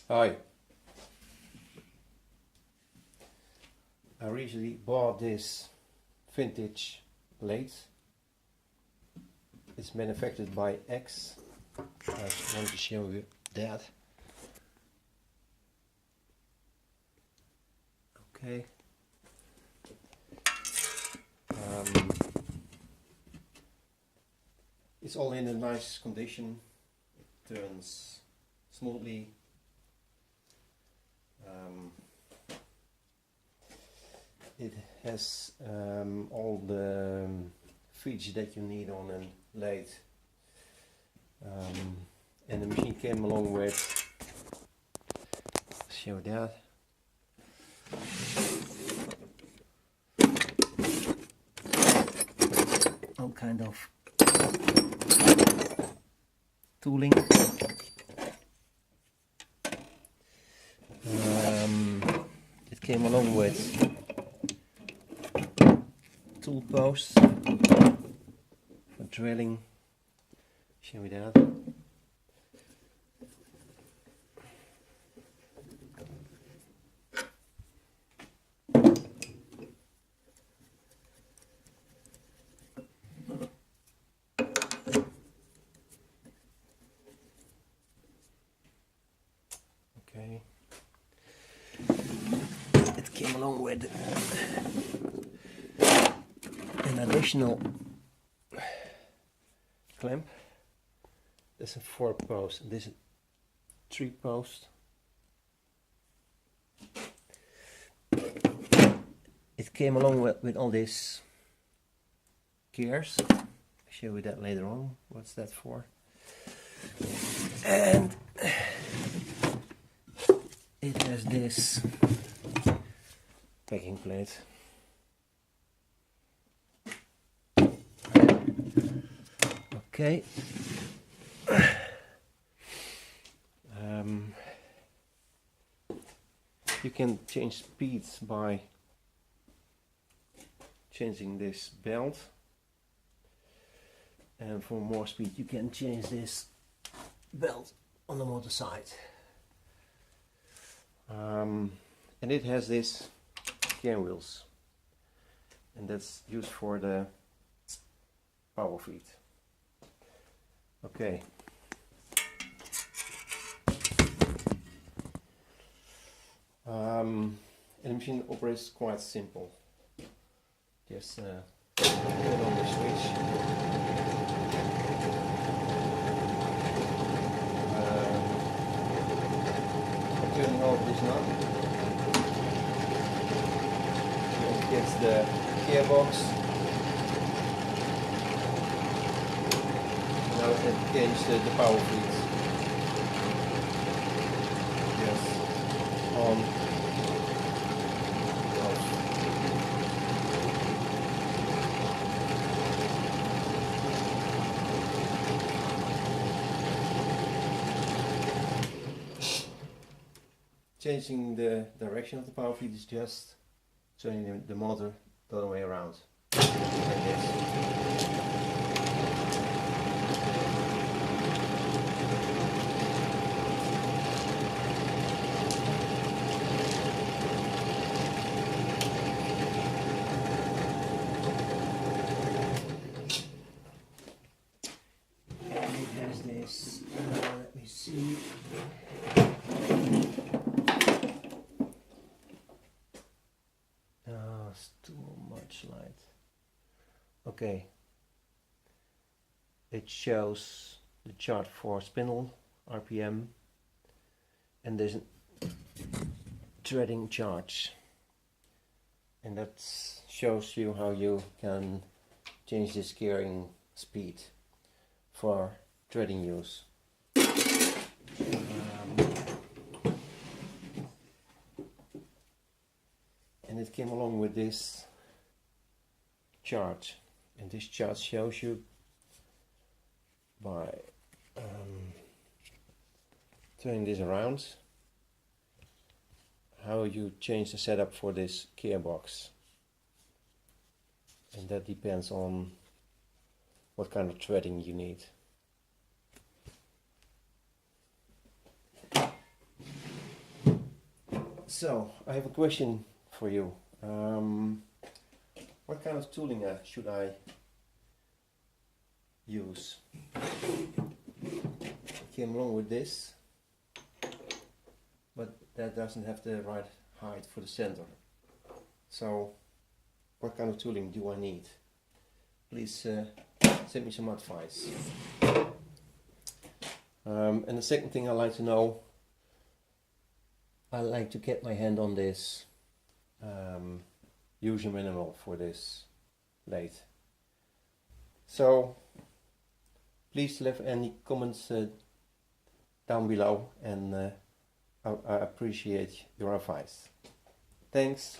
Hi. I recently bought this vintage lathe. It's manufactured by X. I want to show you that. Okay. It's all in a nice condition. Turns smoothly. It has all the features that you need on a lathe, and the machine came along with, show that, all kind of tooling. It came along with tool posts for drilling. Show me that. Okay. It came along with an additional clamp. This is a 4-post and this is 3-post. It came along with all these gears. I'll show you that later on, what's that for. And it has this packing plate. Okay. You can change speeds by changing this belt, and for more speed you can change this belt on the motor side. And it has this gear wheels, and that's used for the power feed. Okay. And the machine operates quite simple. Just turn on the switch. Turning off this knob. It gets the gearbox. Now it can change the power feed. Yes, on, off. Changing the direction of the power feed is just turning the motor the other way around, like this. This, let me see. It's too much light. Okay. It shows the chart for spindle RPM, and there's a threading chart, and that shows you how you can change the gearing speed for threading use. And it came along with this chart, and this chart shows you by turning this around how you change the setup for this gearbox, and that depends on what kind of threading you need. So, I have a question for you. What kind of tooling should I use? I came along with this, but that doesn't have the right height for the center. So, what kind of tooling do I need? Please send me some advice. And the second thing I'd like to know, I like to get my hand on this user manual for this lathe. So please leave any comments down below, and I appreciate your advice. Thanks.